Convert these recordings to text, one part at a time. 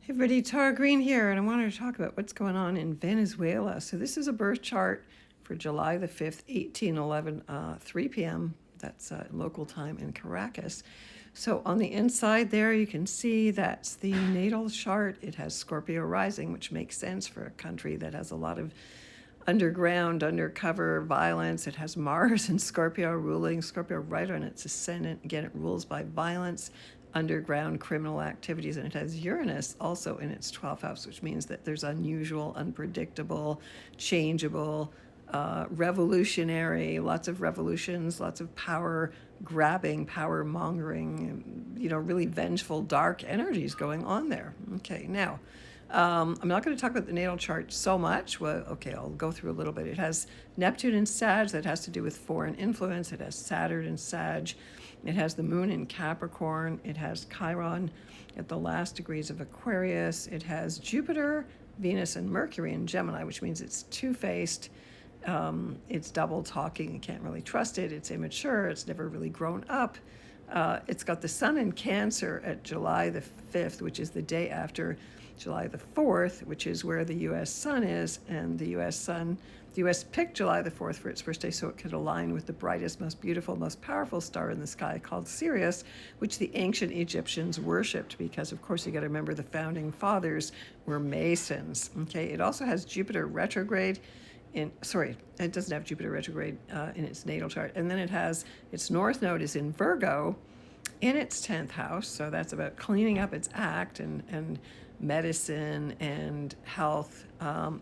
Hey everybody, Tara Green here, and I wanted to talk about what's going on in Venezuela. So this is a birth chart for July the 5th, 1811, 3 p.m. That's local time in Caracas. So on the inside there, you can see that's the natal chart. It has Scorpio rising, which makes sense for a country that has a lot of underground, undercover violence. It has Mars and Scorpio ruling, Scorpio right on its ascendant. Again, it rules by violence, underground criminal activities, and it has Uranus also in its 12th house, which means that there's unusual, unpredictable, changeable, revolutionary, lots of revolutions, lots of power grabbing, power mongering, really vengeful, dark energies going on there. Okay, now, I'm not going to talk about the natal chart so much. Well, okay, I'll go through a little bit. It has Neptune in Sag, that has to do with foreign influence. It has Saturn in Sag. It has the moon in Capricorn. It has Chiron at the last degrees of Aquarius. It has Jupiter, Venus, and Mercury in Gemini, which means it's two-faced. It's double talking. You can't really trust it. It's immature. It's never really grown up. It's got the sun in Cancer at July the 5th, which is the day after July the 4th, which is where the U.S. sun is, and the U.S. picked July the 4th for its first day so it could align with the brightest, most beautiful, most powerful star in the sky called Sirius, which the ancient Egyptians worshipped because, of course, you got to remember the founding fathers were Masons. Okay, it also has Jupiter retrograde it doesn't have Jupiter retrograde in its natal chart. And then it has its north node is in Virgo in its 10th house. So that's about cleaning up its act and medicine and health.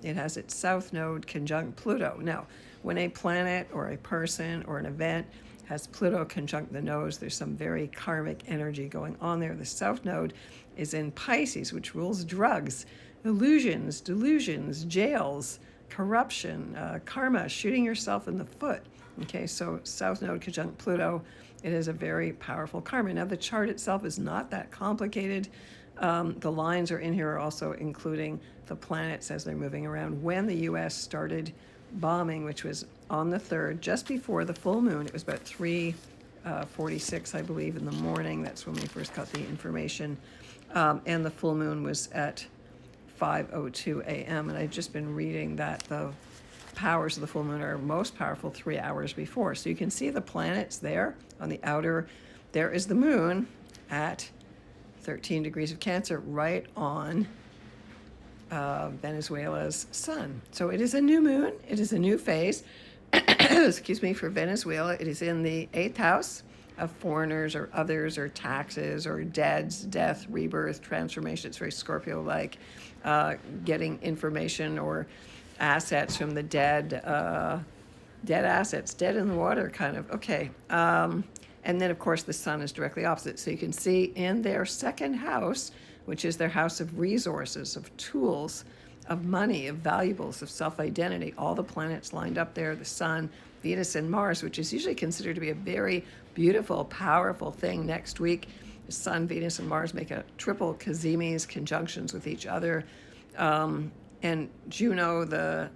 It has its south node conjunct Pluto. Now, when a planet or a person or an event has Pluto conjunct the nose, there's some very karmic energy going on there. The south node is in Pisces, which rules drugs, illusions, delusions, jails, corruption, karma, shooting yourself in the foot. Okay, so South Node conjunct Pluto, it is a very powerful karma. Now, the chart itself is not that complicated. The lines are in here are also including the planets as they're moving around. When the U.S. started bombing, which was on the 3rd, just before the full moon, it was about 3:46, I believe, in the morning. That's when we first got the information. And the full moon was at 5:02 a.m. And I've just been reading that the powers of the full moon are most powerful 3 hours before. So you can see the planets there on the outer. There is the moon at 13 degrees of Cancer, right on Venezuela's sun. So it is a new moon. It is a new phase. Excuse me, for Venezuela. It is in the 8th house of foreigners or others or taxes or death, rebirth, transformation. It's very Scorpio-like, getting information or assets from the dead assets, dead in the water kind of. Okay. And then, of course, the sun is directly opposite. So you can see in their second house, which is their house of resources, of tools, of money, of valuables, of self-identity, all the planets lined up there, the sun, Venus, and Mars, which is usually considered to be a very beautiful, powerful thing next week. The sun, Venus, and Mars make a triple Cazimis, conjunctions with each other. And Juno, the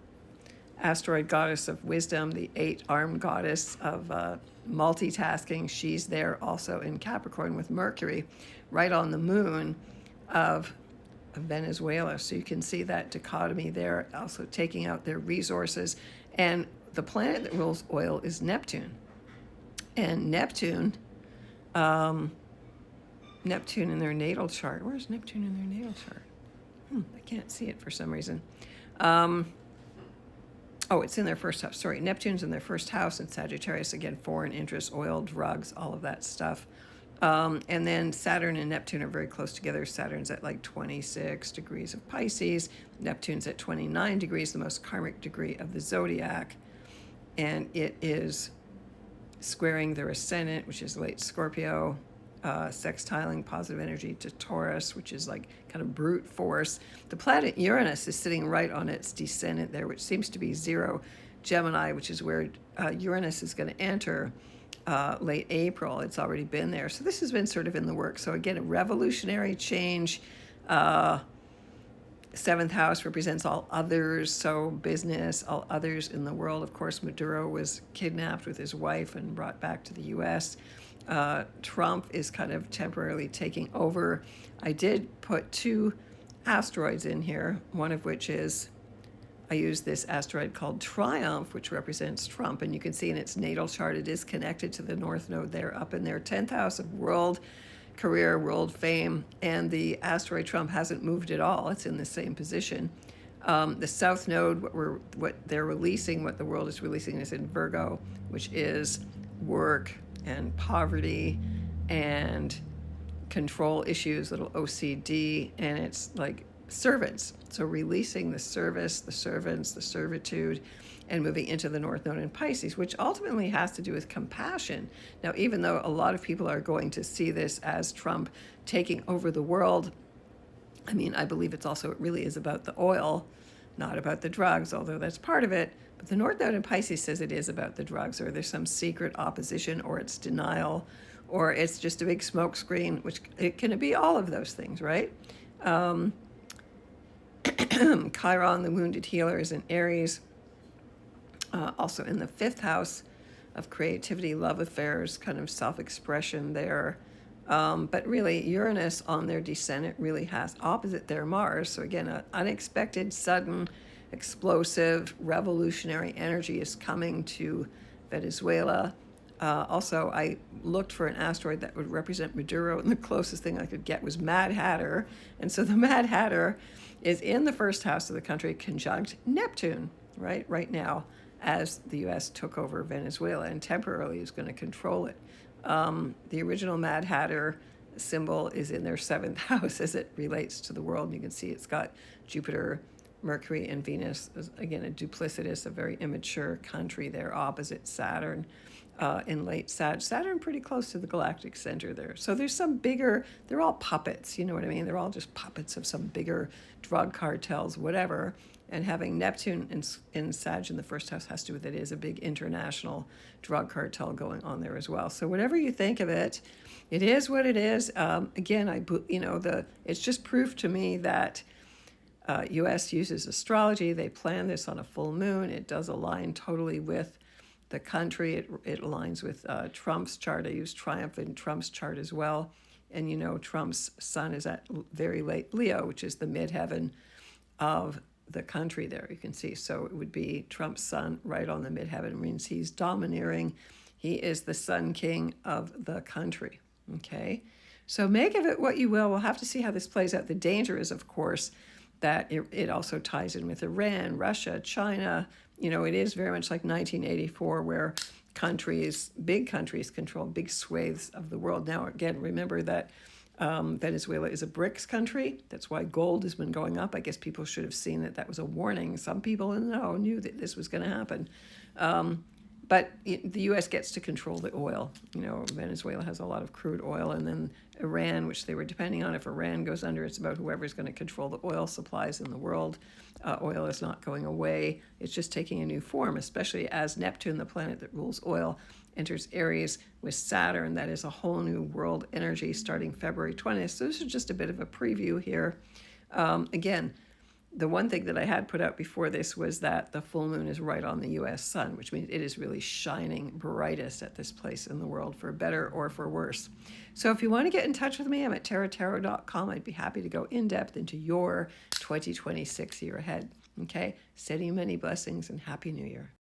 asteroid goddess of wisdom, the 8-armed goddess of multitasking, she's there also in Capricorn with Mercury, right on the moon of Venezuela. So you can see that dichotomy there, also taking out their resources. And the planet that rules oil is Neptune. And Neptune in their natal chart. Where's Neptune in their natal chart? I can't see it for some reason. It's in their first house. Sorry, Neptune's in their first house in Sagittarius. Again, foreign interests, oil, drugs, all of that stuff. And then Saturn and Neptune are very close together. Saturn's at like 26 degrees of Pisces. Neptune's at 29 degrees, the most karmic degree of the zodiac. And it is squaring their ascendant, which is late Scorpio, sextiling positive energy to Taurus, which is like kind of brute force. The planet Uranus is sitting right on its descendant there, which seems to be 0 Gemini, which is where Uranus is going to enter late April. It's already been there. So this has been sort of in the works. So again, a revolutionary change. 7th house represents all others, so business, all others in the world. Of course, Maduro was kidnapped with his wife and brought back to the U.S. Trump is kind of temporarily taking over. I did put 2 asteroids in here, one of which is, I use this asteroid called Triumph, which represents Trump. And you can see in its natal chart, it is connected to the North Node there, up in their 10th house of world career, world fame. And the asteroid Trump hasn't moved at all. It's in the same position. The South Node, what they're releasing, what the world is releasing, is in Virgo, which is work and poverty and control issues, little OCD, and it's like servants. So releasing the service, the servants, the servitude, and moving into the North Node in Pisces, which ultimately has to do with compassion. Now, even though a lot of people are going to see this as Trump taking over the world, I mean, I believe it really is about the oil, not about the drugs, although that's part of it. But the North Node in Pisces says it is about the drugs, or there's some secret opposition, or it's denial, or it's just a big smoke screen, which it can be all of those things, right? Chiron, the wounded healer, is in Aries, also in the 5th house of creativity, love affairs, kind of self-expression there. But really, Uranus on their descendant really has opposite their Mars. So again, an unexpected, sudden, explosive, revolutionary energy is coming to Venezuela. Also, I looked for an asteroid that would represent Maduro, and the closest thing I could get was Mad Hatter. And so the Mad Hatter is in the 1st house of the country, conjunct Neptune, right now, as the U.S. took over Venezuela and temporarily is going to control it. The original Mad Hatter symbol is in their 7th house as it relates to the world. And you can see it's got Jupiter, Mercury, and Venus, again, a duplicitous, a very immature country there, opposite Saturn in late Sag. Saturn pretty close to the galactic center there. So there's some bigger, they're all puppets, you know what I mean? They're all just puppets of some bigger drug cartels, whatever. And having Neptune in Sag in the 1st house has to do with it is a big international drug cartel going on there as well. So whatever you think of it, it is what it is. Again, it's just proof to me that U.S. uses astrology. They plan this on a full moon. It does align totally with the country. It aligns with Trump's chart. I use Triumph in Trump's chart as well. And Trump's sun is at very late Leo, which is the midheaven of the country there, you can see. So it would be Trump's sun right on the midheaven. It means he's domineering. He is the sun king of the country, okay? So make of it what you will. We'll have to see how this plays out. The danger is, of course, that it also ties in with Iran, Russia, China. It is very much like 1984, where big countries control big swathes of the world. Now, again, remember that Venezuela is a BRICS country. That's why gold has been going up. I guess people should have seen that was a warning. Some people in the know knew that this was going to happen. But the U.S. gets to control the oil. Venezuela has a lot of crude oil, and then Iran, which they were depending on. If Iran goes under, it's about whoever's going to control the oil supplies in the world. Oil is not going away. It's just taking a new form, especially as Neptune, the planet that rules oil, enters Aries with Saturn. That is a whole new world energy starting February 20th. So this is just a bit of a preview here. Again, the one thing that I had put out before this was that the full moon is right on the U.S. sun, which means it is really shining brightest at this place in the world, for better or for worse. So if you want to get in touch with me, I'm at tarottarot.com. I'd be happy to go in depth into your 2026 year ahead. Okay? Sending you many blessings and Happy New Year.